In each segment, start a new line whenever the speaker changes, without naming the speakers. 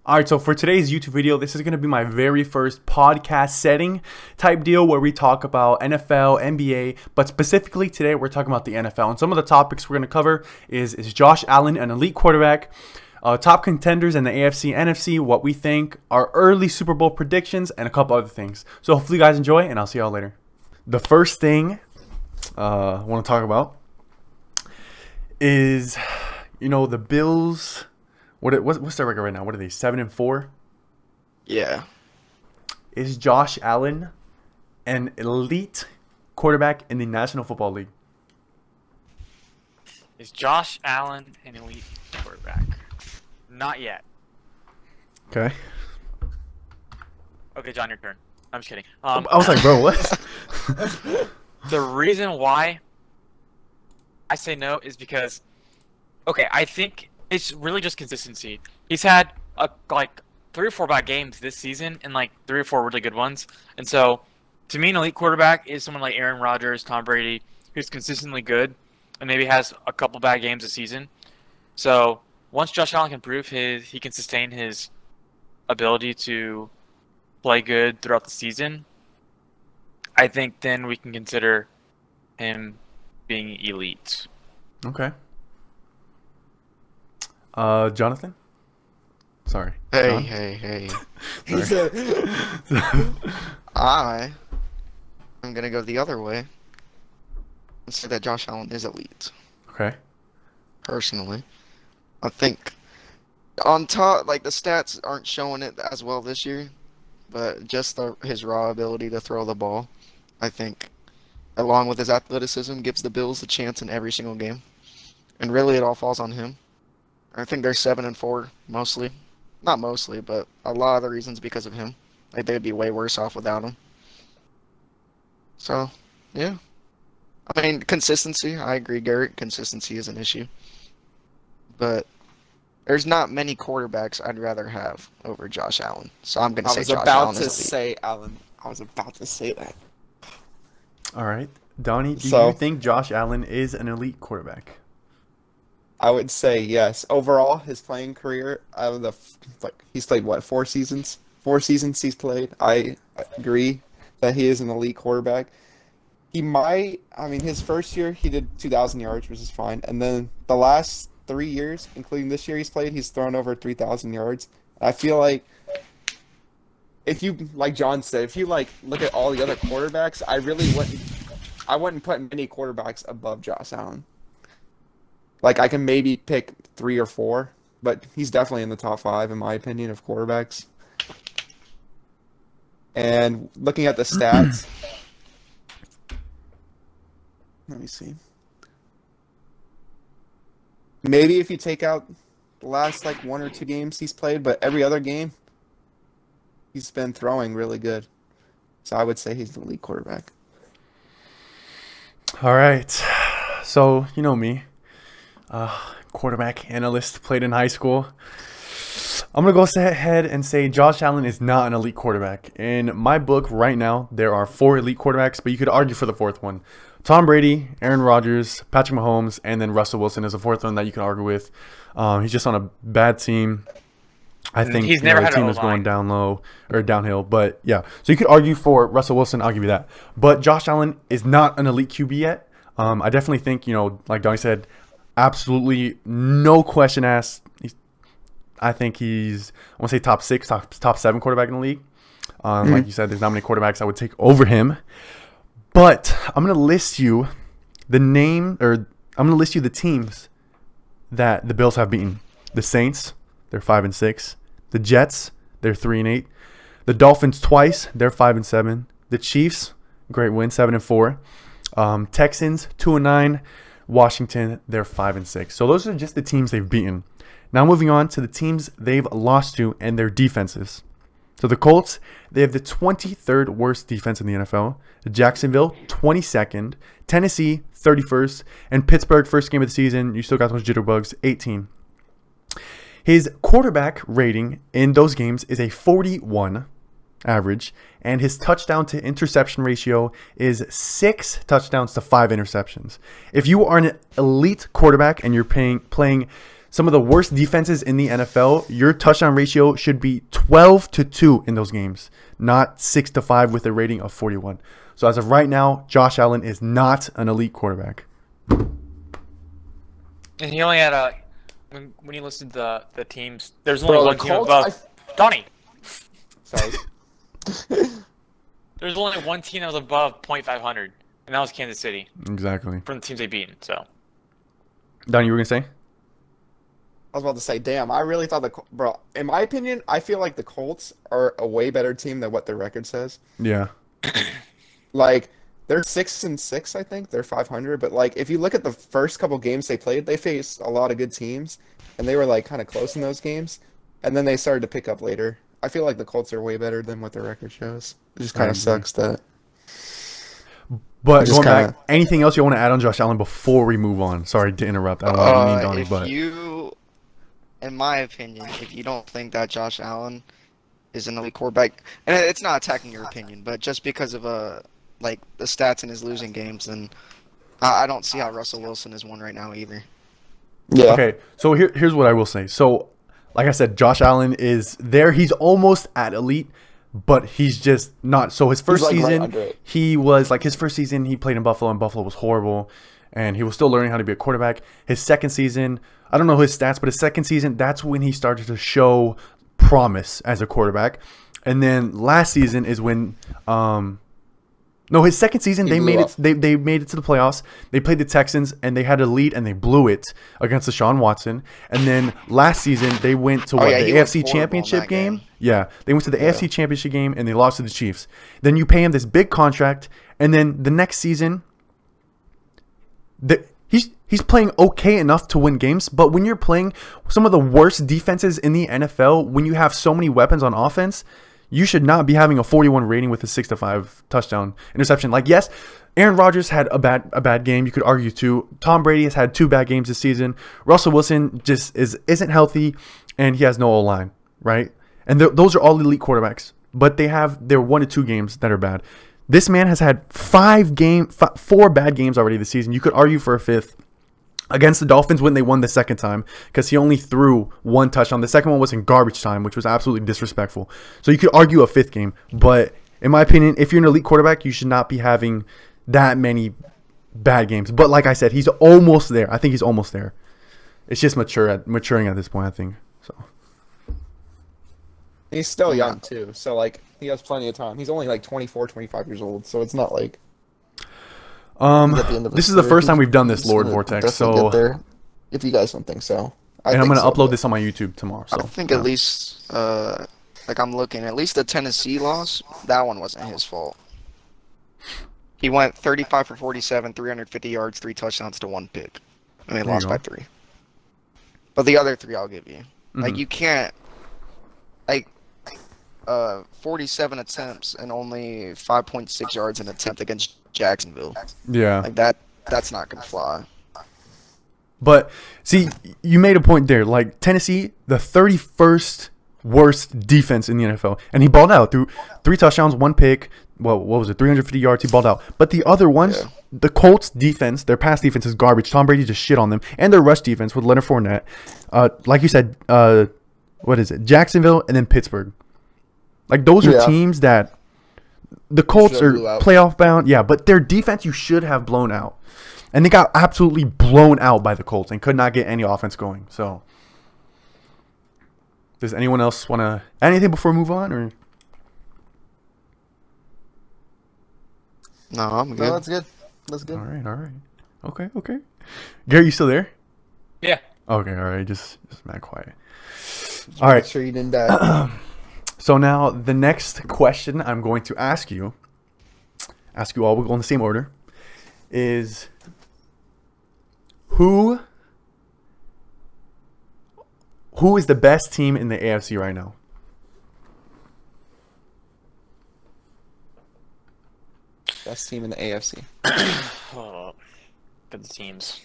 All right, so for today's YouTube video, this is going to be my very first podcast setting type deal where we talk about NFL, NBA, but specifically today we're talking about the NFL. And some of the topics we're going to cover is Josh Allen an elite quarterback, top contenders in the AFC, NFC, what we think, our early Super Bowl predictions, and a couple other things. So hopefully you guys enjoy, and I'll see y'all later. The first thing I want to talk about is, the Bills. What's their record right now? What are they? 7-4.
Yeah.
Is Josh Allen an elite quarterback in the National Football League?
Is Josh Allen an elite quarterback? Not yet.
Okay.
Okay, John, your turn. I'm just kidding.
I was like, bro, what?
The reason why I say no is because, okay, I think it's really just consistency. He's had like 3 or 4 bad games this season and like 3 or 4 really good ones. And so, to me, an elite quarterback is someone like Aaron Rodgers, Tom Brady, who's consistently good and maybe has a couple bad games a season. So once Josh Allen can prove he can sustain his ability to play good throughout the season, I think then we can consider him being elite.
Okay. Jonathan? Sorry.
Hey. I'm going to go the other way and say that Josh Allen is elite.
Okay.
Personally. I think on top, like, the stats aren't showing it as well this year, but just his raw ability to throw the ball, I think, along with his athleticism, gives the Bills a chance in every single game. And really, it all falls on him. I think they're 7-4 mostly. Not mostly, but a lot of the reasons because of him. Like, they'd be way worse off without him. So, yeah. I mean, consistency, I agree, Garrett. Consistency is an issue. But there's not many quarterbacks I'd rather have over Josh Allen. So I'm going to say Josh Allen is elite.
I was about to say that.
All right. Donnie, do you think Josh Allen is an elite quarterback?
I would say yes. Overall, his playing career, out of he's played what, 4 seasons? 4 seasons he's played. I agree that he is an elite quarterback. He might, his first year he did 2,000 yards, which is fine. And then the last 3 years, including this year he's played, he's thrown over 3,000 yards. I feel like if you, like John said, if you look at all the other quarterbacks, I wouldn't put many quarterbacks above Josh Allen. Like, I can maybe pick 3 or 4, but he's definitely in the top 5, in my opinion, of quarterbacks. And looking at the stats, let me see. Maybe if you take out the last, 1 or 2 games he's played, but every other game, he's been throwing really good. So I would say he's the elite quarterback.
All right. So, you know me. Quarterback analyst, played in high school. I'm going to go ahead and say Josh Allen is not an elite quarterback. In my book right now, there are 4 elite quarterbacks, but you could argue for the 4th one. Tom Brady, Aaron Rodgers, Patrick Mahomes, and then Russell Wilson is the 4th one that you can argue with. He's just on a bad team. I think
he's never had
the team is going downhill, but yeah. So you could argue for Russell Wilson, I'll give you that. But Josh Allen is not an elite QB yet. I definitely think, like Donnie said, absolutely no question asked. I think he's, I want to say top 6, top 7 quarterback in the league. Like you said, there's not many quarterbacks I would take over him. But I'm going to list you the teams that the Bills have beaten. The Saints, they're 5-6. The Jets, they're 3-8. The Dolphins twice, they're 5-7. The Chiefs, great win, 7-4. Texans, 2-9. Washington, they're 5-6. So those are just the teams they've beaten. Now moving on to the teams they've lost to and their defenses. So the Colts, they have the 23rd worst defense in the NFL. Jacksonville, 22nd. Tennessee, 31st. And Pittsburgh, first game of the season, you still got those jitterbugs, 18. His quarterback rating in those games is a 41 average, and his touchdown to interception ratio is 6 touchdowns to 5 interceptions. If you are an elite quarterback and you're playing some of the worst defenses in the NFL, your touchdown ratio should be 12-2 in those games, not 6-5 with a rating of 41. So as of right now, Josh Allen is not an elite quarterback.
And he only had a when you listed the teams, there's only one team above. Donnie.
Sorry.
There's only one team that was above .500, and that was Kansas City.
Exactly.
From the teams they beat. So.
Donnie, you were gonna say?
I was about to say, damn, I really thought bro, in my opinion, I feel like the Colts are a way better team than what their record says.
Yeah.
Like, they're 6-6, I think. They're 500. But, like, if you look at the first couple games they played, they faced a lot of good teams. And they were, like, kind of close in those games. And then they started to pick up later. I feel like the Colts are way better than what their record shows. It just kind of sucks that.
But going back, anything else you want to add on Josh Allen before we move on? Sorry to interrupt. I don't know what you mean, Donnie, but
in my opinion, if you don't think that Josh Allen is an elite quarterback, and it's not attacking your opinion, but just because of like the stats in his losing games, then I don't see how Russell Wilson is one right now either.
Yeah.
Okay, so here's what I will say. So, like I said, Josh Allen is there. He's almost at elite, but he's just not. So his first season, he played in Buffalo, and Buffalo was horrible, and he was still learning how to be a quarterback. His second season, I don't know his stats, but his second season, that's when he started to show promise as a quarterback. And then last season is when his second season they made it to the playoffs. They played the Texans and they had a lead and they blew it against Deshaun Watson. And then last season they went to the AFC Championship game. Yeah, they went to the AFC Championship game and they lost to the Chiefs. Then you pay him this big contract, and then the next season he's playing okay enough to win games, but when you're playing some of the worst defenses in the NFL, when you have so many weapons on offense, you should not be having a 41 rating with a 6-5 touchdown interception. Like, yes, Aaron Rodgers had a bad game. You could argue too. Tom Brady has had 2 bad games this season. Russell Wilson just isn't healthy, and he has no O-line, right? And those are all elite quarterbacks, but they have their 1 to 2 games that are bad. This man has had 4 bad games already this season. You could argue for a 5th. Against the Dolphins when they won the second time, because he only threw 1 touchdown. The second one was in garbage time, which was absolutely disrespectful. So you could argue a 5th game. But in my opinion, if you're an elite quarterback, you should not be having that many bad games. But like I said, he's almost there. I think he's almost there. It's just maturing at this point, I think. So
he's still young too. So like he has plenty of time. He's only like 24, 25 years old. So it's not like
this is the first time we've done this, Lord Vortex. So
get there, if you guys don't think so,
I'm going to upload this on my YouTube tomorrow. So
I think at least, like I'm looking, at least the Tennessee loss, that one wasn't his fault. He went 35 for 47, 350 yards, 3 touchdowns to 1 pick, and they lost by 3. But the other 3, I'll give you. Like you can't, like, 47 attempts and only 5.6 yards an attempt against Jacksonville.
Yeah.
Like that's not gonna fly.
But see, you made a point there. Like Tennessee, the 31st worst defense in the NFL, and he balled out through 3 touchdowns, 1 pick. Well, what was it? 350 yards. He balled out. But the other ones, the Colts defense, their pass defense is garbage. Tom Brady just shit on them, and their rush defense with Leonard Fournette. Like you said, what is it? Jacksonville and then Pittsburgh. Like those are teams that. The Colts are playoff bound, but their defense you should have blown out. And they got absolutely blown out by the Colts and could not get any offense going. So, does anyone else want to add anything before we move on? Or
No, I'm good.
No, that's good. That's good.
All right. Okay. Gary, you still there?
Yeah.
Okay, all right. Just mad quiet. All right.
Make sure you didn't die.
So now the next question I'm going to ask you all, we'll go in the same order, is who is the best team in the AFC right now?
Best team in the AFC.
Good teams.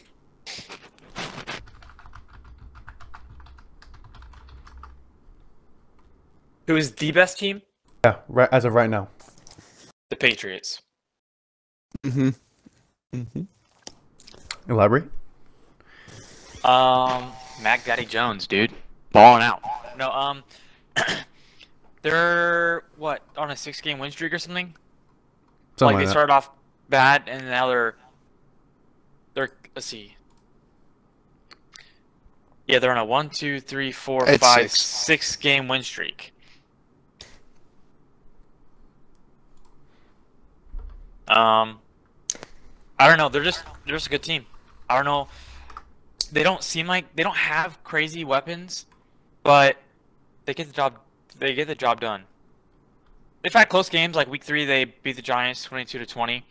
Who is the best team?
Yeah, right as of right now.
The Patriots.
Elaborate.
Mac Daddy Jones, dude, balling out. No, they're what on a 6-game win streak or something.
Something
They
like that.
started off bad and now they're let's see. Yeah, they're on a 1, 2, 3, 4,
It's
5,
six.
6-game win streak. I don't know. They're just a good team. I don't know. They don't seem like they don't have crazy weapons, but they get the job done. They've had close games. Like week 3, they beat the Giants 22-20.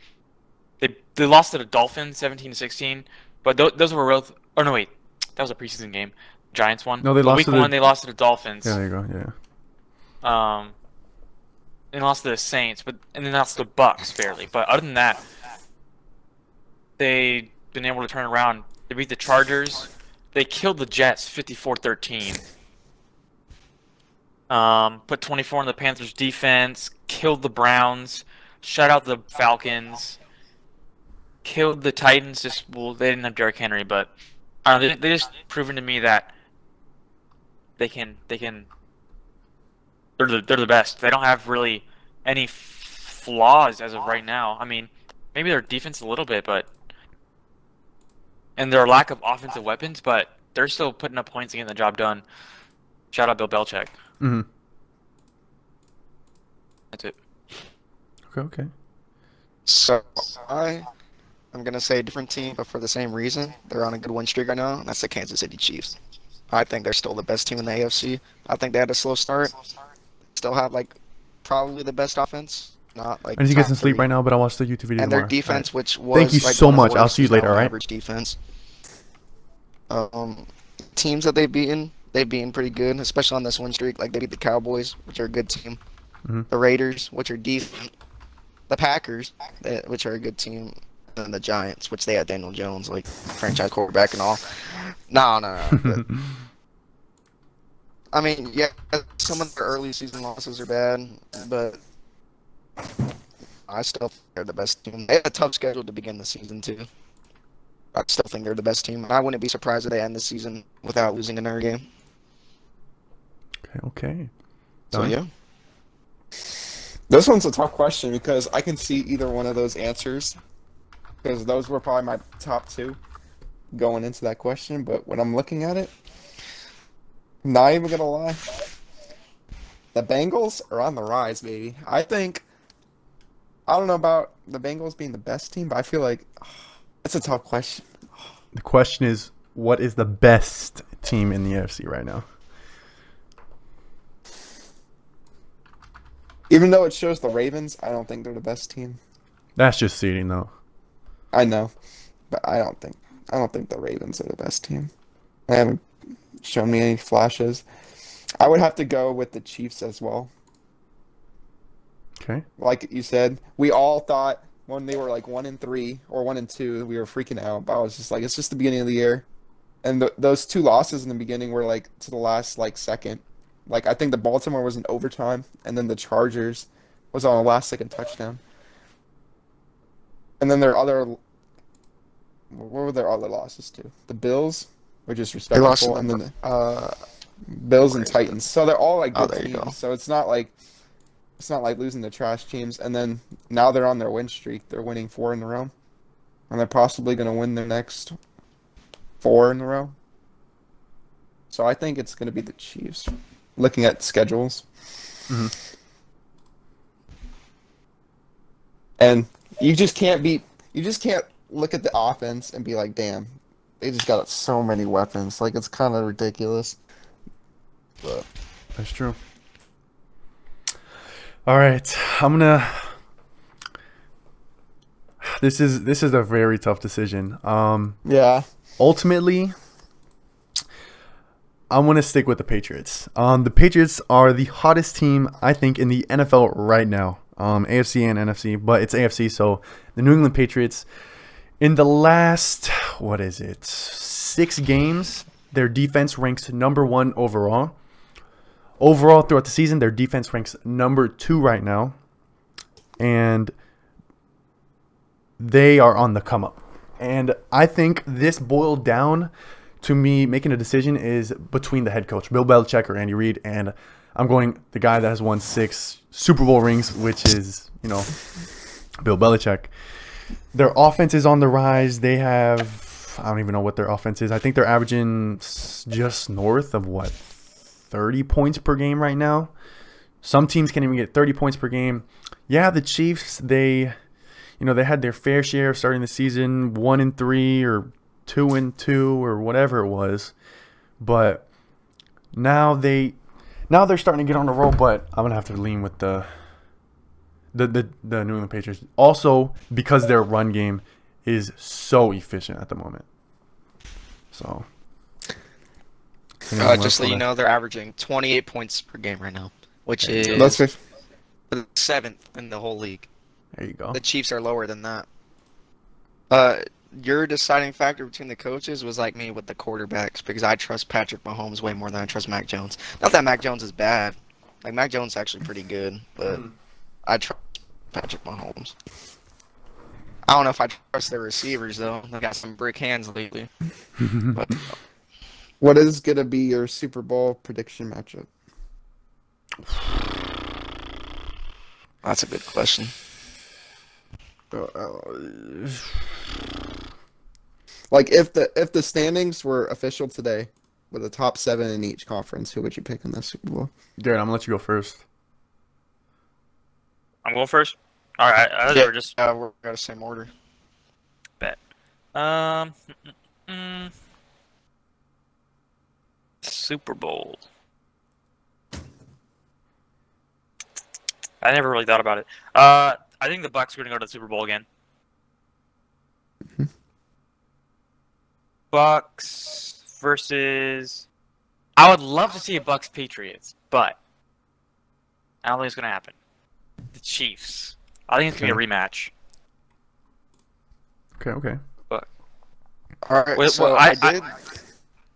They lost to the Dolphins 17-16. But those were real. Oh no, wait, that was a preseason game. Giants won.
No, they
But
lost
week
to the-
1. They lost to the Dolphins.
Yeah, there you go. Yeah.
And lost to the Saints, and then lost to the Bucks barely. But other than that, they've been able to turn around. They beat the Chargers. They killed the Jets 54-13. Put 24 on the Panthers defense. Killed the Browns. Shut out the Falcons. Killed the Titans. They didn't have Derrick Henry, but they just proven to me that they can. They're the best. They don't have really any flaws as of right now. I mean, maybe their defense a little bit, and their lack of offensive weapons, but they're still putting up points and getting the job done. Shout out Bill Belichick.
Mm-hmm.
That's it.
Okay.
So I'm gonna say a different team, but for the same reason. They're on a good win streak right now, and that's the Kansas City Chiefs. I think they're still the best team in the AFC. I think they had a slow start. Still have probably the best offense. Not
I need to get
top
some sleep
3.
right now, but I'll watch the YouTube video
And their
tomorrow.
defense,
Alright.
which was
Thank you so
one of the
much. I'll
worst,
see you
is now
later,
an
alright?
Average defense. Teams that they've beaten pretty good, especially on this win streak. Like they beat the Cowboys, which are a good team.
Mhm.
The Raiders, which are decent. The Packers, which are a good team. And then the Giants, which they had Daniel Jones, franchise quarterback and all. No. But, I mean, yeah, some of their early season losses are bad, but I still think they're the best team. They had a tough schedule to begin the season, too. I still think they're the best team. I wouldn't be surprised if they end the season without losing another game.
Okay.
So,
Done.
yeah.
This one's a tough question because I can see either one of those answers. Because those were probably my top 2 going into that question. But when I'm looking at it, I'm not even going to lie. The Bengals are on the rise, baby. I don't know about the Bengals being the best team, but I feel like it's a tough question.
The question is, what is the best team in the AFC right now?
Even though it shows the Ravens, I don't think they're the best team.
That's just seeding, though.
I know, but I don't think the Ravens are the best team. They haven't shown me any flashes. I would have to go with the Chiefs as well.
Okay.
Like you said, we all thought when they were 1-3 or 1-2, we were freaking out. But I was just it's just the beginning of the year, and those 2 losses in the beginning were to the last second. I think the Baltimore was in overtime, and then the Chargers was on a last-second touchdown. And then what were their other losses to? The Bills were just
They lost
respectable,
to
and then
them.
the Bills and Titans. So they're all
Oh,
good
there you go.
teams. So it's not like losing to trash teams. And then now they're on their win streak. They're winning 4 in a row, and they're possibly going to win their next 4 in a row. So I think it's going to be the Chiefs. Looking at schedules, and you just can't look at the offense and be like, damn, they just got so many weapons. It's kind of ridiculous. But
That's true. All right. This is a very tough decision.
yeah,
Ultimately, I'm going to stick with the Patriots. The Patriots are the hottest team, I think, in the NFL right now. AFC and NFC, but it's AFC, so the New England Patriots, in the last, 6 games, their defense ranks number 1 overall. Overall, throughout the season, their defense ranks number 2 right now. And they are on the come up. And I think this boiled down to me, making a decision is between the head coach, Bill Belichick or Andy Reid, and I'm going the guy that has won 6 Super Bowl rings, which is, Bill Belichick. Their offense is on the rise. They have, I don't even know what their offense is. I think they're averaging just north of 30 points per game right now. Some teams can't even get 30 points per game. Yeah, the Chiefs, they had their fair share starting the season, 1-3 or 2-2 or whatever it was. But now they're starting to get on the roll, but I'm going to have to lean with the New England Patriots. Also, because their run game is so efficient at the moment. So,
just so you know, they're averaging 28 points per game right now, which is the 7th in the whole league.
There you go.
The Chiefs are lower than that. Your deciding factor between the coaches was like me with the quarterbacks, because I trust Patrick Mahomes way more than I trust Mac Jones. Not that Mac Jones is bad. Like, Mac Jones is actually pretty good, but I trust Patrick Mahomes. I don't know if I trust their receivers, though. They got some brick hands lately. But,
What is going to be your Super Bowl prediction matchup?
that's a good question.
Like, if the standings were official today, with the top 7 in each conference, who would you pick in the Super Bowl?
Garrett, I'm going to let you go first.
I'm going first. All right, we're just
We're got the same order.
bet. Super Bowl. I never really thought about it. I think the Bucks are going to go to the Super Bowl again. Bucks versus. I would love to see a Bucks Patriots, but I don't think it's going to happen. The Chiefs. I think it's going to be a rematch.
Okay.
All right,
Wait,
so
well,
I
I-
did.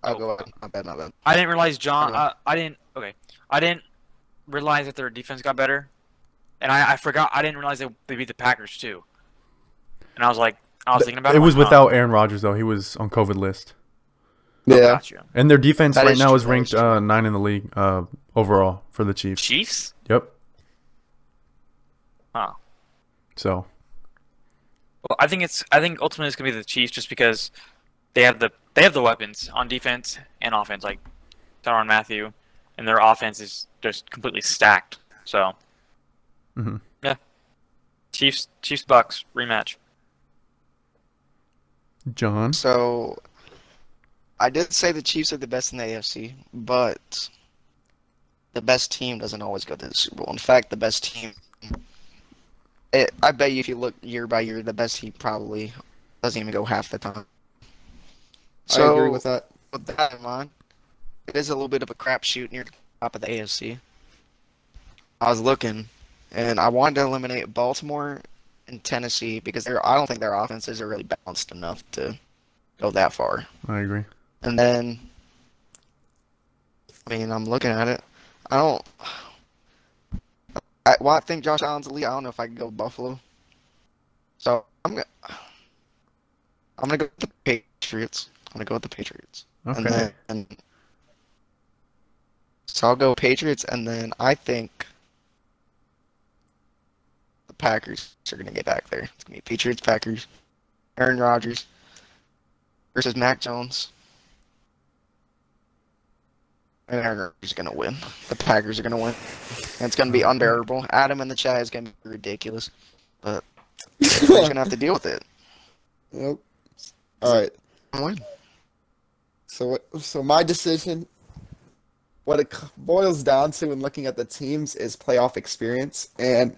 I'll go ahead. My bad.
I didn't realize John.
Okay.
I didn't realize that their defense got better, and I forgot. I didn't realize they beat the Packers too. And I was thinking about it.
It was
like,
without Aaron Rodgers, though. He was on COVID list.
Oh,
Yeah.
gotcha.
And their defense
That
right
is
now
true,
is
that
ranked
is true.
9 in the league overall for the Chiefs.
Chiefs?
Yep.
Huh.
So,
Well, I think ultimately it's gonna be the Chiefs just because they have the weapons on defense and offense, like Tyrann Mathieu, and their offense is just completely stacked. So,
mhm.
yeah, Chiefs Bucks rematch.
John.
So, I did say the Chiefs are the best in the AFC, but the best team doesn't always go to the Super Bowl. In fact, the best team, I bet you if you look year by year, the best team probably doesn't even go half the time.
I agree with that.
With that in mind, it is a little bit of a crapshoot near the top of the AFC. I was looking, and I wanted to eliminate Baltimore and Tennessee because I don't think their offenses are really balanced enough to go that far.
I agree.
And then, I'm looking at it. I think Josh Allen's elite. I don't know if I can go Buffalo. So I'm gonna go with the Patriots.
Okay.
So I'll go Patriots, and then I think the Packers are gonna get back there. It's gonna be Patriots, Packers, Aaron Rodgers versus Mac Jones. And Aaron Rodgers is going to win. The Packers are going to win. And it's going to be unbearable. Adam in the chat is going to be ridiculous. But we're just going to have to deal with it.
Yep. All right.
Win.
So my decision, what it boils down to when looking at the teams is playoff experience. And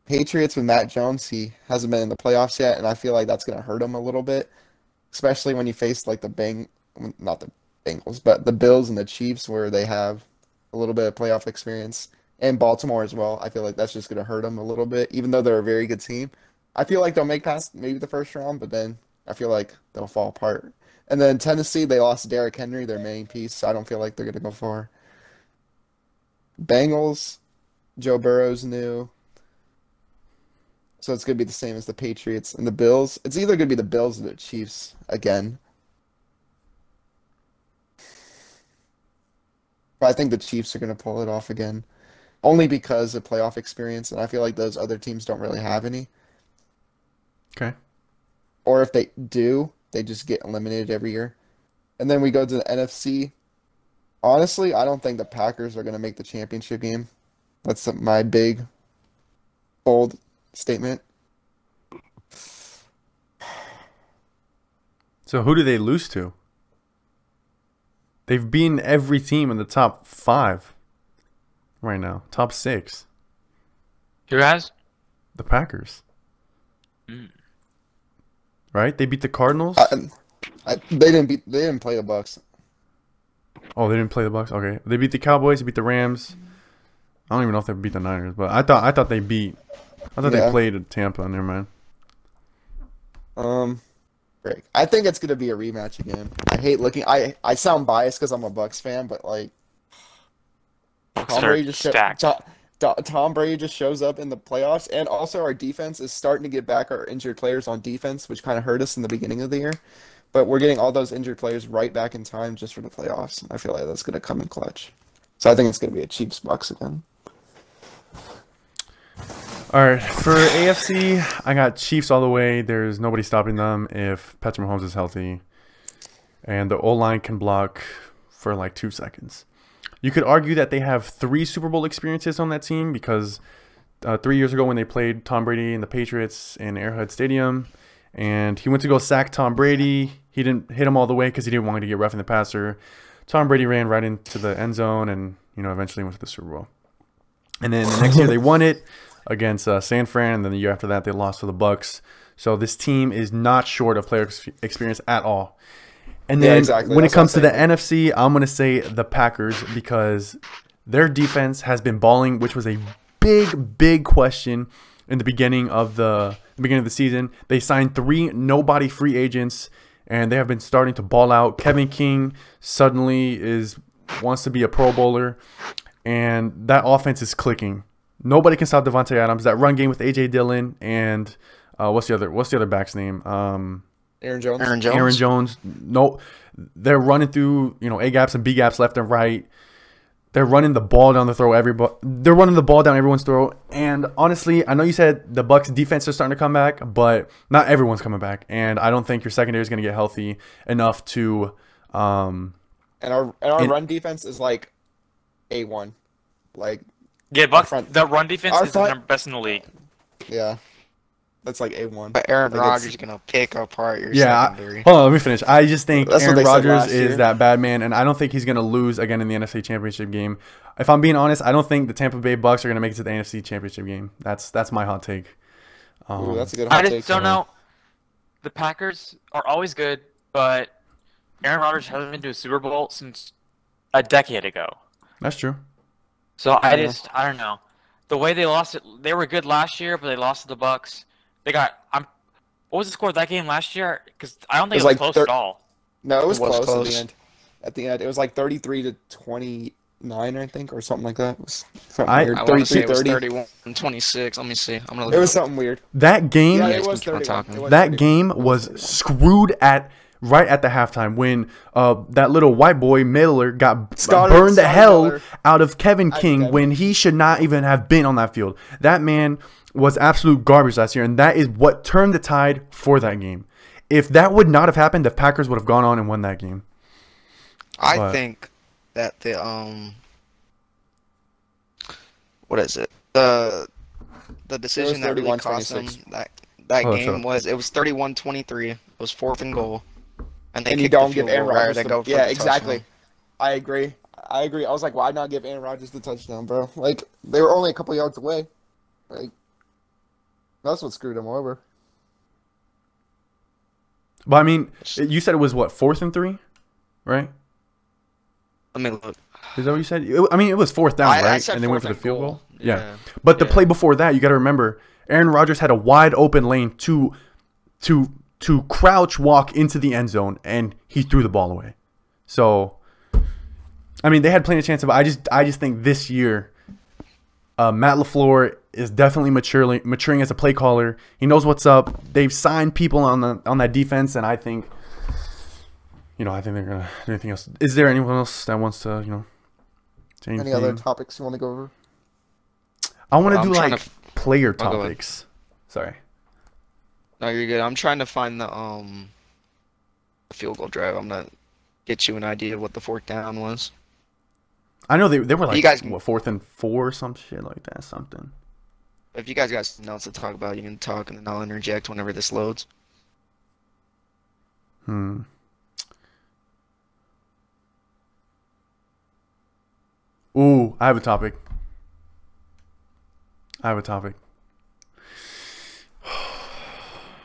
Patriots with Matt Jones, he hasn't been in the playoffs yet, and I feel like that's going to hurt him a little bit, especially when you face like not the Bengals, but the Bills and the Chiefs, where they have a little bit of playoff experience, and Baltimore as well. I feel like that's just going to hurt them a little bit, even though they're a very good team. I feel like they'll make past maybe the first round, but then I feel like they'll fall apart. And then Tennessee, they lost Derrick Henry, their main piece, so I don't feel like they're going to go far. Bengals, Joe Burrow's new. So it's going to be the same as the Patriots and the Bills. It's either going to be the Bills or the Chiefs again. But I think the Chiefs are going to pull it off again, only because of playoff experience, and I feel like those other teams don't really have any.
Okay.
Or if they do, they just get eliminated every year. And then we go to the NFC. Honestly, I don't think the Packers are going to make the championship game. That's my big, bold statement.
So who do they lose to? They've beaten every team in the top 5 right now. Top 6.
Who has?
The Packers. Right? They beat the Cardinals?
They didn't play the Bucks.
Oh, they didn't play the Bucks? Okay. They beat the Cowboys, they beat the Rams. I don't even know if they beat the Niners, but I thought they beat. I thought they played Tampa. Never mind.
Break. I think it's gonna be a rematch again. I hate looking. I sound biased because I'm a Bucks fan, but like Tom Brady just shows up in the playoffs, and also our defense is starting to get back our injured players on defense, which kind of hurt us in the beginning of the year. But we're getting all those injured players right back in time just for the playoffs. I feel like that's gonna come in clutch. So I think it's gonna be a Chiefs Bucks again.
All right, for AFC, I got Chiefs all the way. There's nobody stopping them if Patrick Mahomes is healthy. And the O-line can block for like 2 seconds. You could argue that they have 3 Super Bowl experiences on that team because 3 years ago when they played Tom Brady and the Patriots in Arrowhead Stadium, and he went to go sack Tom Brady. He didn't hit him all the way because he didn't want to get roughing the passer. Tom Brady ran right into the end zone and, eventually went to the Super Bowl. And then the next year they won it against San Fran, and then the year after that they lost to the Bucks. So this team is not short of player experience at all. And then when it comes to the NFC, I'm going to say the Packers because their defense has been balling, which was a big question in the beginning of the season. They signed 3 nobody free agents, and they have been starting to ball out. Kevin King suddenly wants to be a Pro Bowler, and that offense is clicking. Nobody can stop Devontae Adams. That run game with A.J. Dillon and what's the other back's name?
Aaron Jones.
Aaron
Jones. No, they're running through A gaps and B gaps left and right. They're running the ball down the throat. They're running the ball down everyone's throat. And honestly, I know you said the Bucks defense is starting to come back, but not everyone's coming back. And I don't think your secondary is going to get healthy enough to.
And our run defense is like A1, like.
Yeah, Bucks. The run defense is the best in the league.
Yeah, that's like A1.
But Aaron Rodgers is gonna pick apart your secondary.
Hold on, let me finish. I just think Aaron Rodgers is that bad man, and I don't think he's gonna lose again in the NFC Championship game. If I'm being honest, I don't think the Tampa Bay Bucks are gonna make it to the NFC Championship game. That's my hot take.
Ooh, that's a good hot take.
I just don't know. The Packers are always good, but Aaron Rodgers hasn't been to a Super Bowl since a decade ago.
That's true.
So I don't know. The way they lost it, they were good last year, but they lost to the Bucks. They got what was the score of that game last year? Because I don't think it was close at all.
No, it was close at the end. At the end, it was like 33-29, I think, or something like that. It was something weird.
I want to say it was 31-26. Let me see. I'm gonna look.
It was something weird.
That game.
Yeah, it was 31.
That game was screwed right at the halftime when that little white boy Miller got burned the hell out of Kevin King when he should not even have been on that field. That man was absolute garbage last year, and that is what turned the tide for that game. If that would not have happened, the Packers would have gone on and won that game.
I think that the what is it? The decision that really cost them that game was 31-23. It was 4th and goal. And
you don't give Aaron Rodgers exactly. I agree. I was like, why not give Aaron Rodgers the touchdown, bro? Like, they were only a couple yards away. Like, that's what screwed him over.
But I mean, you said it was what, 4th and 3, right?
Let me look.
Is that what you said? I mean, it was 4th down, right? And they went for the field goal.
Yeah.
But the play before that, you got to remember, Aaron Rodgers had a wide open lane to crouch walk into the end zone, and he threw the ball away. So, I mean, they had plenty of chances, but I just think this year, Matt LaFleur is definitely maturing as a play caller. He knows what's up. They've signed people on that defense, and I think, I think they're gonna do anything else. Is there anyone else that wants to, Same
Any
thing.
other topics you want to go over?
I want to
I'm
do
trying
like
to
player
go ahead.
topics. Sorry.
No, you're good. I'm trying to find the field goal drive. I'm gonna get you an idea of what the fourth down was.
I know they were
You
like
guys,
what 4th and 4 or some shit like that. Something.
if you guys got something else to talk about, you can talk, and then I'll interject whenever this loads.
Hmm. Ooh, I have a topic.
Here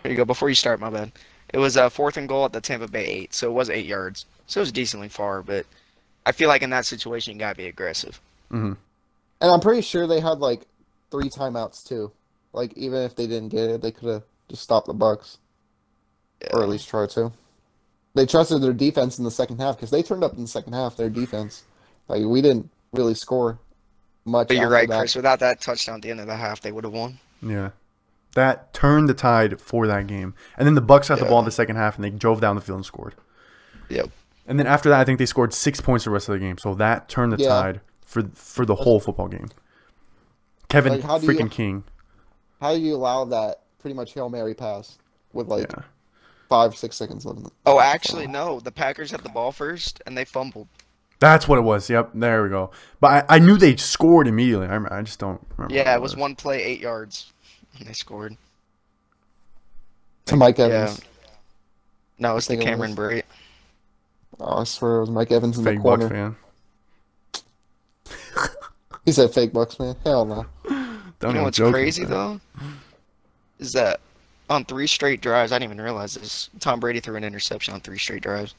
you go. Before you start, my bad. It was a fourth and goal at the Tampa Bay 8, so it was 8 yards. So it was decently far, but I feel like in that situation, you gotta be aggressive.
Hmm.
And I'm pretty sure they had like 3 timeouts too. Like even if they didn't get it, they could have just stopped the Bucks, or at least try to. They trusted their defense in the second half because they turned up in the second half. Their defense, like we didn't really score much.
But you're
after
right,
that.
Chris. Without that touchdown at the end of the half, they would have won.
Yeah. That turned the tide for that game. And then the Bucks got the ball in the second half and they drove down the field and scored.
Yep.
And then after that, I think they scored 6 points the rest of the game. So that turned the tide for the whole football game. Kevin
Like,
freaking King.
How do you allow that pretty much Hail Mary pass with like 5-6 seconds left?
Oh, actually, no. The Packers had the ball first, and they fumbled.
That's what it was. Yep, there we go. But I knew they scored immediately. I just don't remember.
Yeah, it was one play, 8 yards, and they scored.
To Mike Evans.
Yeah. No, it's the
think it
Cameron
was.
Brate.
Oh, I swear it was Mike Evans in the
Fake
corner.
Bucks fan.
He said fake Bucks, man. Hell no.
Don't
You know
even
what's
joke
crazy,
with that.
though? Is that on 3 straight drives, I didn't even realize this, Tom Brady threw an interception on 3 straight drives.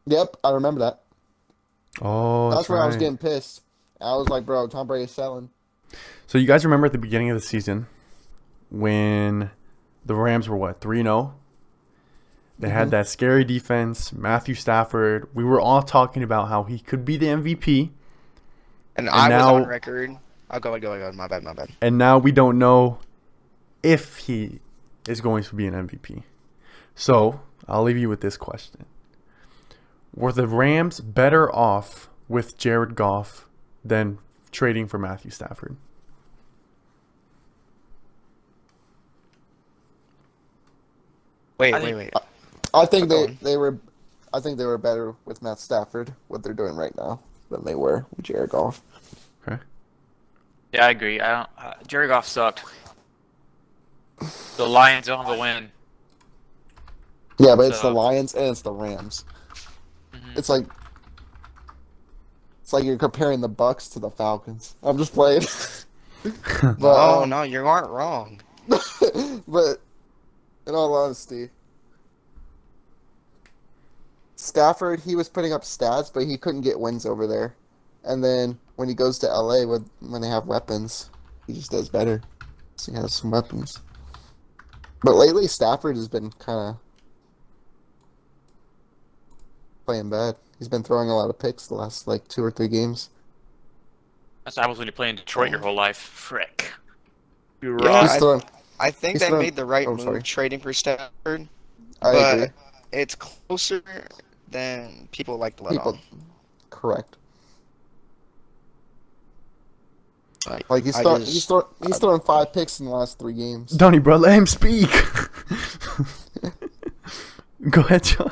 Yep, I remember that.
Oh,
That's where I was
right.
getting pissed. I was like, bro, Tom Brady's selling.
So you guys remember at the beginning of the season when the Rams were what, 3-0? They had that scary defense, Matthew Stafford. We were all talking about how he could be the MVP.
And I was
now-
on record. I'll go. My bad.
And now we don't know if he is going to be an MVP. So I'll leave you with this question. Were the Rams better off with Jared Goff than trading for Matthew Stafford?
Wait.
I think
Keep
they were better with Matt Stafford, what they're doing right now, than they were with Jared Goff.
Okay.
Yeah, I agree. I don't. Jerry Goff sucked. The Lions don't have a win.
Yeah, but it's the
So-
Lions and it's the Rams.
Mhm.
It's like you're comparing the Bucks to the Falcons. I'm just playing.
Oh,
but,
no, you aren't wrong.
but in all honesty, Stafford, he was putting up stats, but he couldn't get wins over there. And then when he goes to LA when they have weapons, he just does better. So he has some weapons. But lately, Stafford has been kind of playing bad. He's been throwing a lot of picks the last like 2 or 3 games.
That's what happens when you play in Detroit your whole life. Frick. You're
Yeah,
wrong.
He's throwing.
I think
He's
they
throwing-
made the right
oh,
move
sorry.
trading for Stafford,
I
but
agree.
it's closer than people like to let
People,
on.
correct.
Like
He's
I
throwing 5 picks in the last 3 games.
Donnie, bro, let him speak. Go ahead, John.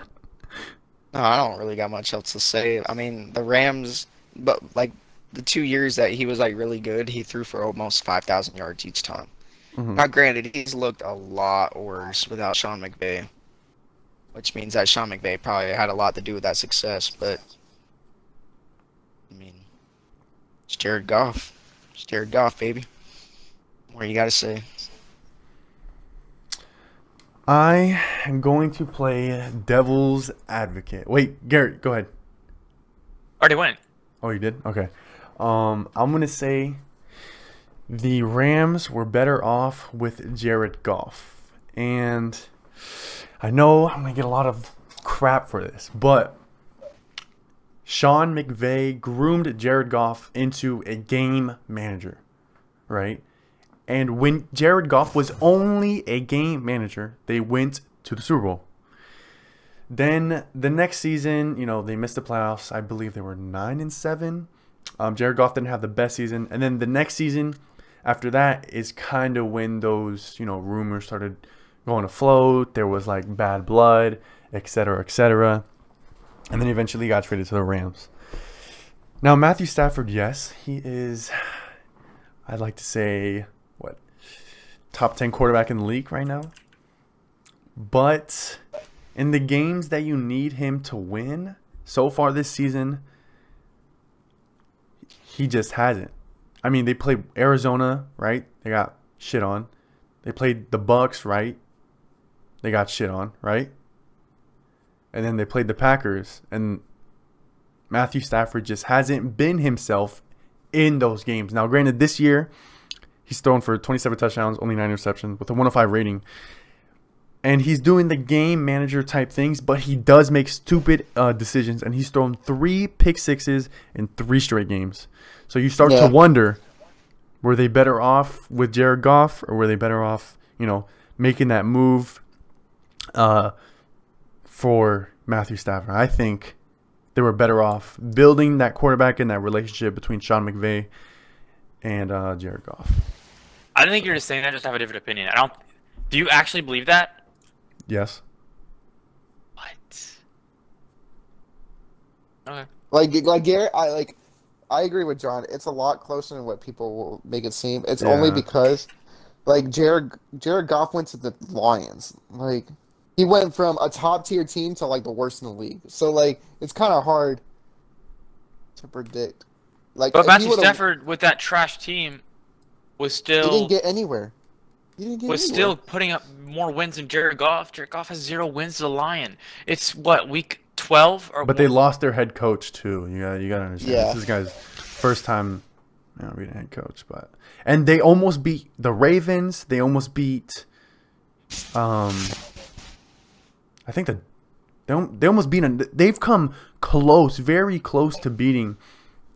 No, I don't really got much else to say. I mean, the Rams, but like the 2 years that he was like really good, he threw for almost 5,000 yards each time.
Mhm.
Now, granted, he's looked a lot worse without Sean McVay, which means that Sean McVay probably had a lot to do with that success. But I mean, it's Jared Goff. It's Jared Goff, baby. What you got to say?
I am going to play devil's advocate. Wait, Garrett, go ahead.
Already went.
Oh, you did? Okay. I'm going to say the Rams were better off with Jared Goff. And I know I'm going to get a lot of crap for this, but Sean McVay groomed Jared Goff into a game manager, right? And when Jared Goff was only a game manager, they went to the Super Bowl. Then the next season, they missed the playoffs. I believe they were 9-7. Jared Goff didn't have the best season. And then the next season after that is kind of when those, rumors started going afloat. There was like bad blood, et cetera, et cetera. And then eventually got traded to the Rams. Now, Matthew Stafford, yes, he is, I'd like to say, top 10 quarterback in the league right now. But in the games that you need him to win so far this season, he just hasn't. I mean, they played Arizona, right? They got shit on. They played the Bucks, right? They got shit on, right? And then they played the Packers, and Matthew Stafford just hasn't been himself in those games. Now, granted, this year, he's thrown for 27 touchdowns, only 9 interceptions, with a 105 rating. And he's doing the game manager type things, but he does make stupid decisions. And he's thrown 3 pick sixes in 3 straight games. So you start to wonder, were they better off with Jared Goff, or were they better off, making that move for Matthew Stafford? I think they were better off building that quarterback and that relationship between Sean McVay and Jared Goff.
I don't think you're just saying that. I just have a different opinion. Do you actually believe that?
Yes.
What? Okay.
Like Garrett, I agree with John. It's a lot closer than what people will make it seem. It's only because, Jared Goff went to the Lions. He went from a top tier team to the worst in the league. So it's kind of hard to predict.
But Matthew Stafford with that trash team was still.
He didn't get anywhere.
Still putting up more wins than Jared Goff. Jared Goff has 0 wins to the Lion. It's what, week 12 or?
But they lost their head coach too. You gotta understand.
Yeah.
This guy's first time being a head coach, and they almost beat the Ravens. They almost beat. I think they almost beat them. They've come close, very close to beating,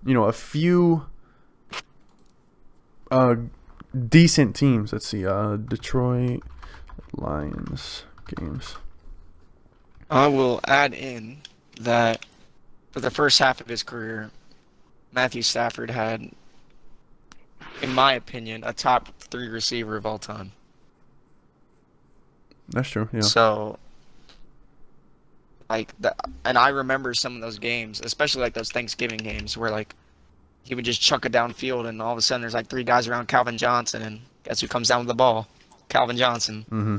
a few decent teams. Let's see, Detroit Lions games.
I will add in that for the first half of his career, Matthew Stafford had, in my opinion, a top 3 receiver of all time.
That's true. Yeah.
So, and I remember some of those games, especially those Thanksgiving games, where he would just chuck it downfield, and all of a sudden there's 3 guys around Calvin Johnson, and guess who comes down with the ball? Calvin Johnson.
Mm-hmm.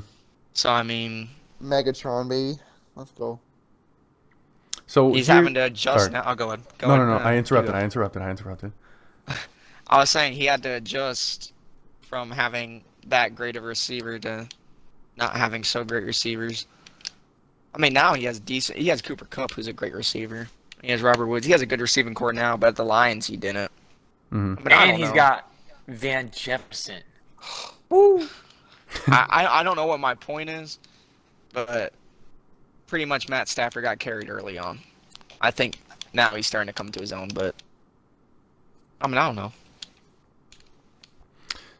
So I mean,
Megatron, baby, let's go.
So
he's having to adjust now. I'll go ahead.
No. I interrupted.
I was saying he had to adjust from having that great of a receiver to not having so great receivers. I mean, now he has Cooper Kupp, who's a great receiver. He has Robert Woods. He has a good receiving core now, but at the Lions he didn't.
Mm-hmm.
But and he's got Van Jefferson.
Woo! I don't know what my point is, but pretty much Matt Stafford got carried early on. I think now he's starting to come to his own, but I don't know.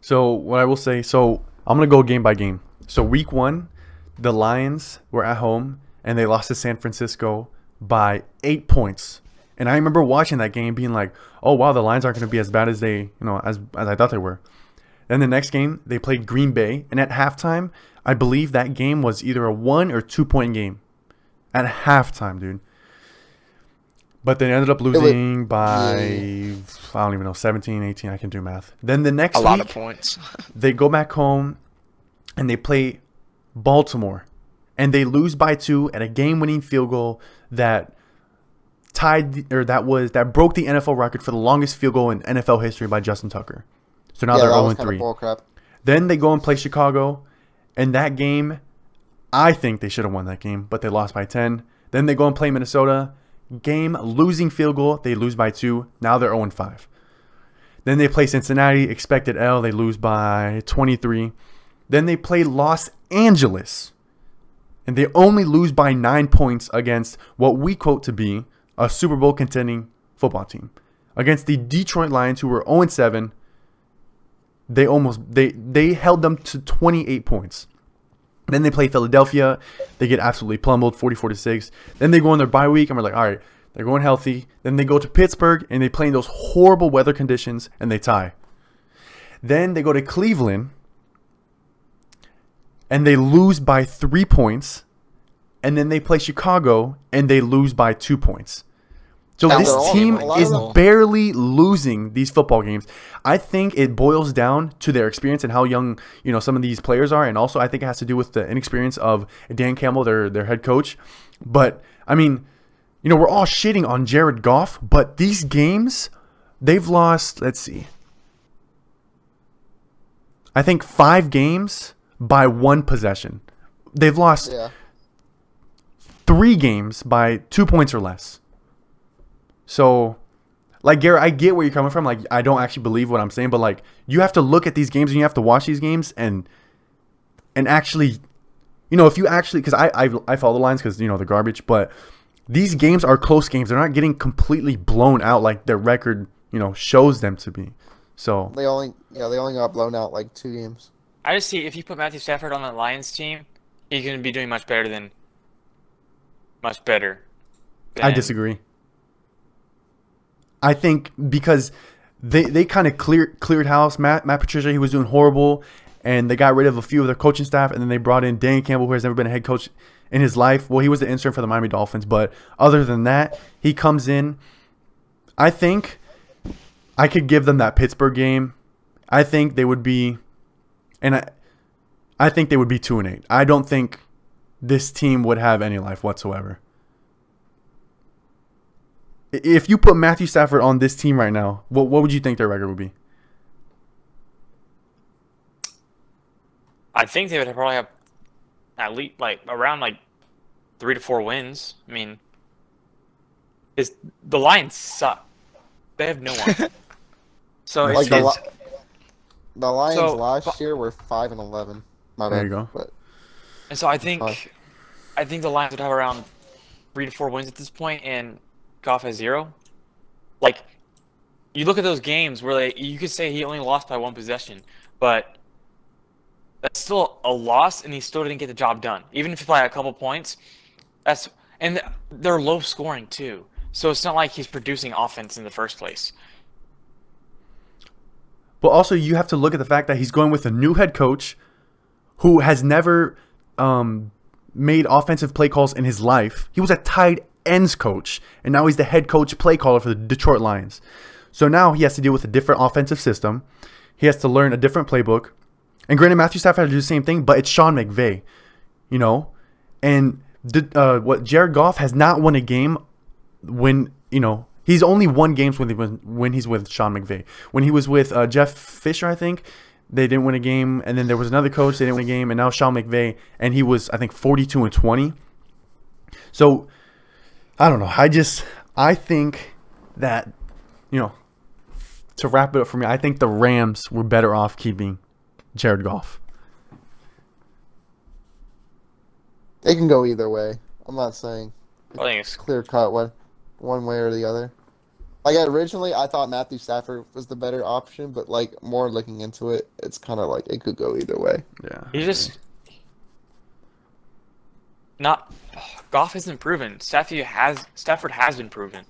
So what I will say, I'm going to go game by game. So week 1, the Lions were at home, and they lost to San Francisco by 8 points. And I remember watching that game being like, oh, wow, the Lions aren't going to be as bad as they, as I thought they were. Then the next game, they played Green Bay. And at halftime, I believe that game was either a 1 or 2 point game. At halftime, dude. But they ended up losing by, I don't even know, 17, 18. I can do math. Then the next week,
a lot of points.
They go back home and they play Baltimore. And they lose by 2 at a game-winning field goal that that broke the NFL record for the longest field goal in NFL history by Justin Tucker. So now they're 0-3. Then they go and play Chicago, and that game, I think they should have won that game, but they lost by 10. Then they go and play Minnesota. Game losing field goal, they lose by 2. Now they're 0-5. Then they play Cincinnati, expected L, they lose by 23. Then they play Los Angeles, and they only lose by 9 points against what we quote to be a Super Bowl contending football team. Against the Detroit Lions, who were 0-7, they held them to 28 points. Then they play Philadelphia. They get absolutely pummeled, 44-6. Then they go on their bye week, and we're like, all right, They're going healthy. Then they go to Pittsburgh, and they play in those horrible weather conditions, and they tie. Then they go to Cleveland, and they lose by 3 points. And then they play Chicago, and they lose by 2 points. So
Now,
this
they're all-
team
a lot
is
of them-
barely losing these football games. I think it boils down to their experience and how young, some of these players are, and also I think it has to do with the inexperience of Dan Campbell, their head coach. But I mean, we're all shitting on Jared Goff, but these games, they've lost. Let's see, I think 5 games by 1 possession. They've lost 3 games by 2 points or less. So, like, Garrett, I get where you're coming from. Like, I don't actually believe what I'm saying, but, like, you have to look at these games and you have to watch these games and actually, if you actually, because I follow the lines because, they're garbage, but these games are close games. They're not getting completely blown out like their record, shows them to be. So
They only got blown out like 2 games.
I just see if you put Matthew Stafford on the Lions team, he's going to be doing much better than.
I disagree. I think because they kind of cleared house. Matt Patricia, he was doing horrible, and they got rid of a few of their coaching staff, and then they brought in Dan Campbell, who has never been a head coach in his life. Well, he was the intern for the Miami Dolphins, but other than that, he comes in. I think I could give them that Pittsburgh game. I think they would be, and I think they would be 2-8. I don't think this team would have any life whatsoever. If you put Matthew Stafford on this team right now, what would you think their record would be?
I think they would probably have at least around 3 to 4 wins. I mean, the Lions suck. They have no one. So
Like
it's,
the Lions
So,
last year were 5-11. My
There
bad,
you go.
But
and so I think
Fine.
the Lions would have around 3 to 4 wins at this point, and Goff has 0. Like, you look at those games where you could say he only lost by 1 possession, but that's still a loss, and he still didn't get the job done. Even if he played a couple points, and they're low scoring too. So it's not like he's producing offense in the first place.
But also, you have to look at the fact that he's going with a new head coach who has never made offensive play calls in his life. He was a tight ends coach, and now he's the head coach play caller for the Detroit Lions. So now he has to deal with a different offensive system. He has to learn a different playbook. And granted, Matthew Stafford had to do the same thing, but it's Sean McVay, And Jared Goff has not won a game when, he's only won games when he's with Sean McVay. When he was with Jeff Fisher, I think, they didn't win a game. And then there was another coach, they didn't win a game. And now Sean McVay, and he was, I think, 42-20. So, I don't know. I think that, to wrap it up for me, I think the Rams were better off keeping Jared Goff.
It can go either way. I'm not saying
I think it's
clear cut one way or the other. Like originally, I thought Matthew Stafford was the better option, but more looking into it, it's kind of like it could go either way.
Yeah.
he just not. Goff isn't proven. Stafford has been proven.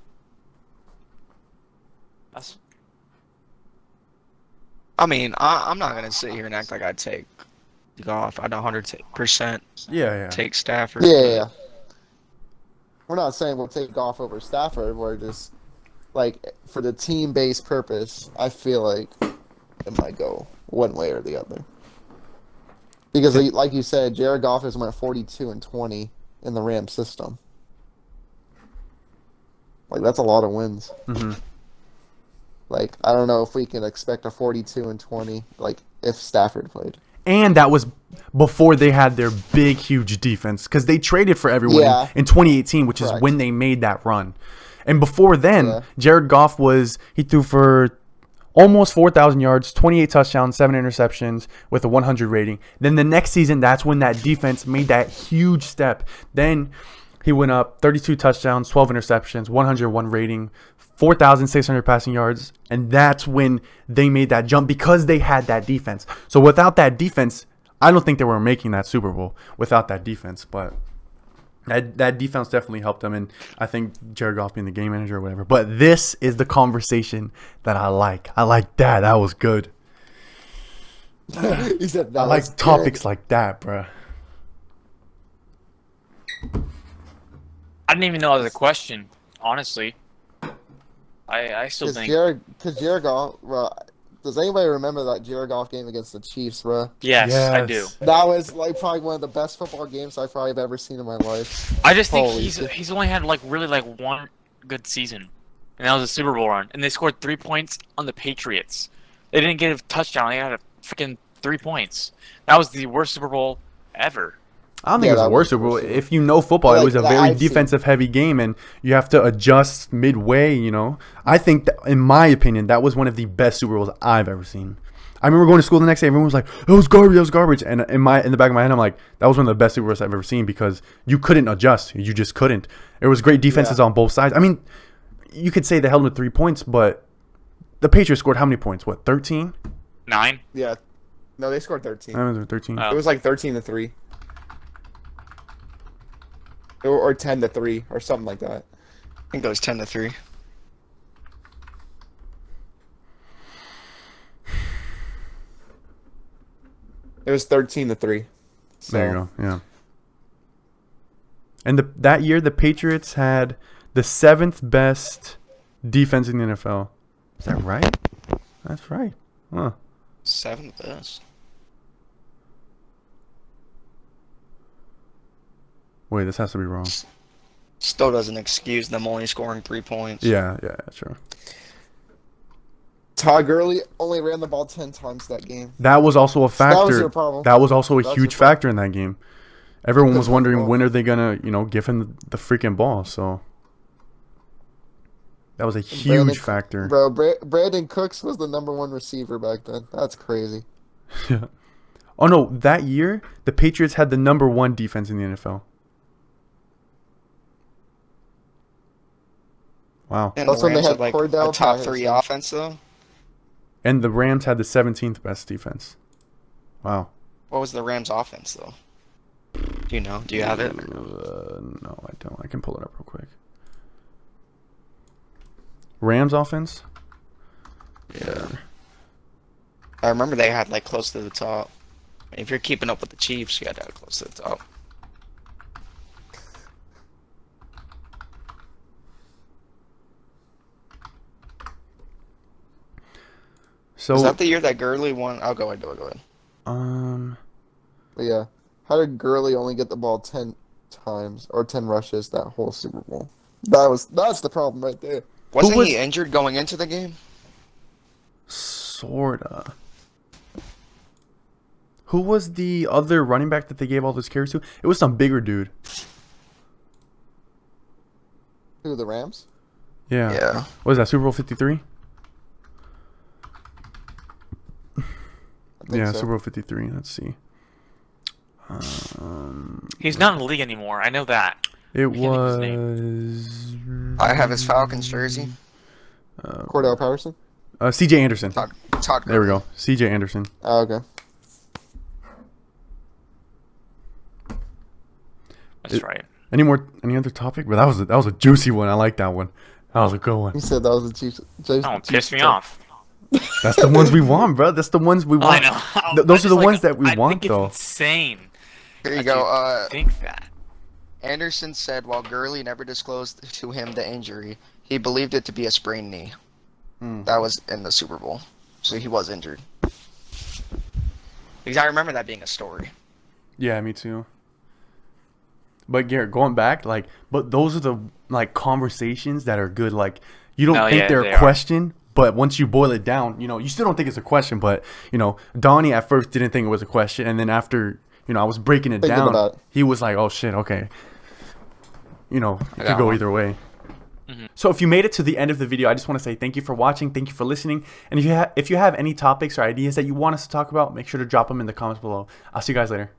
I mean, I'm not gonna sit here and act like I'd take Goff. I'd 100%
Yeah.
take Stafford.
Yeah. We're not saying we'll take Goff over Stafford. We're just for the team-based purpose, I feel like it might go one way or the other. Because, like you said, Jared Goff has went 42-20 in the Rams system. That's a lot of wins.
Mm-hmm.
I don't know if we can expect a 42-20, if Stafford played.
And that was before they had their big, huge defense, because they traded for everyone in 2018, which is
Correct.
when they made that run. And before then,
Yeah.
Jared Goff he threw for almost 4,000 yards, 28 touchdowns, 7 interceptions with a 100 rating. Then the next season, that's when that defense made that huge step. Then he went up 32 touchdowns, 12 interceptions, 101 rating, 4,600 passing yards. And that's when they made that jump because they had that defense. So without that defense, I don't think they were making that Super Bowl without that defense. But That defense definitely helped them, and I think Jared Goff being the game manager or whatever. But this is the conversation that I like. I like that. That was good.
He said that
I like topics like that, bruh.
I didn't even know that was a question, honestly. I still think.
Because Jared Goff, bro, does anybody remember that Jared Goff game against the Chiefs, bro?
Yes, I do.
That was like probably one of the best football games I've probably ever seen in my life.
I just think
Holy
he's only had like really like one good season, and that was a Super Bowl run. And they scored 3 points on the Patriots. They didn't get a touchdown. They had a freaking 3 points. That was the worst Super Bowl ever.
I don't think it was the worst Super Bowl. If you know football, it was a very defensive-heavy game, and you have to adjust midway, you know. I think, that, in my opinion, that was one of the best Super Bowls I've ever seen. I remember going to school the next day, everyone was like, it was garbage, it was garbage. And in the back of my head, I'm like, that was one of the best Super Bowls I've ever seen because you couldn't adjust. You just couldn't. There was great defenses on both sides. I mean, you could say they held them to 3 points, but the Patriots scored how many points? What, 13?
9?
Yeah. No, they scored 13.
I was 13.
Oh.
It was like 13-3. Or 10-3 or something like that.
I think it was 10-3.
It was 13-3. So.
There you go. Yeah. And that year, the Patriots had the 7th best defense in the NFL. Is that right? That's right. Huh.
7th best.
Wait, this has to be wrong.
Still doesn't excuse them only scoring 3 points.
Yeah, true.
Todd Gurley only ran the ball 10 times that game.
That was also a factor.
That was your problem.
That was also a
That was
huge
your problem.
factor in that game. Everyone was wondering when are they gonna, give him the freaking ball. So that was a huge factor.
Bro, Brandon Cooks was the #1 receiver back then. That's crazy.
Yeah. Oh no, that year the Patriots had the #1 defense in the NFL. Wow.
And
That's
the
when they
Rams
had
like
Cordell
a top 3
Patterson.
offense though.
And the Rams had the 17th best defense. Wow.
What was the Rams offense though? Do you know? Do you have it?
No, I don't. I can pull it up real quick. Rams offense?
Yeah. I remember they had like close to the top. If you're keeping up with the Chiefs, you had to have close to the top.
So
Was that the year that Gurley won? I'll go ahead. Go ahead.
But yeah. How did Gurley only get the ball 10 times or 10 rushes that whole Super Bowl? That's the problem right there.
Wasn't he injured going into the game?
Sorta. Who was the other running back that they gave all those carries to? It was some bigger dude.
Who, the Rams?
Yeah.
Yeah.
What is that, Super Bowl 53? Yeah,
so.
Super Bowl 53. Let's see.
He's not in the league anymore. I know that.
It
can't think of his
was...
I have his Falcons jersey.
Cordell Patterson?
C.J. Anderson.
Todd
There we
Gurley.
go. C.J. Anderson.
Oh, okay.
That's right.
Any other topic? But that was a juicy one. I like that one. That was a good one.
He said that was the Chiefs.
Don't piss me off.
That's the ones we want, bro. That's the ones we want.
I know.
Those are the
Like,
ones that we want,
think
though.
It's insane.
Here you
that
go.
think that.
Anderson said while Gurley never disclosed to him the injury, he believed it to be a sprained knee. That was in the Super Bowl. So he was injured. Because I remember that being a story.
Yeah, me too. But Garrett, going back, but those are the conversations that are good. Like, you don't think they're a question, but once you boil it down, you still don't think it's a question. But Donnie at first didn't think it was a question, and then after I was breaking it down, he was like, "Oh shit, okay." It could go either way.
Mm-hmm.
So if you made it to the end of the video, I just want to say thank you for watching, thank you for listening, and if you have any topics or ideas that you want us to talk about, make sure to drop them in the comments below. I'll see you guys later.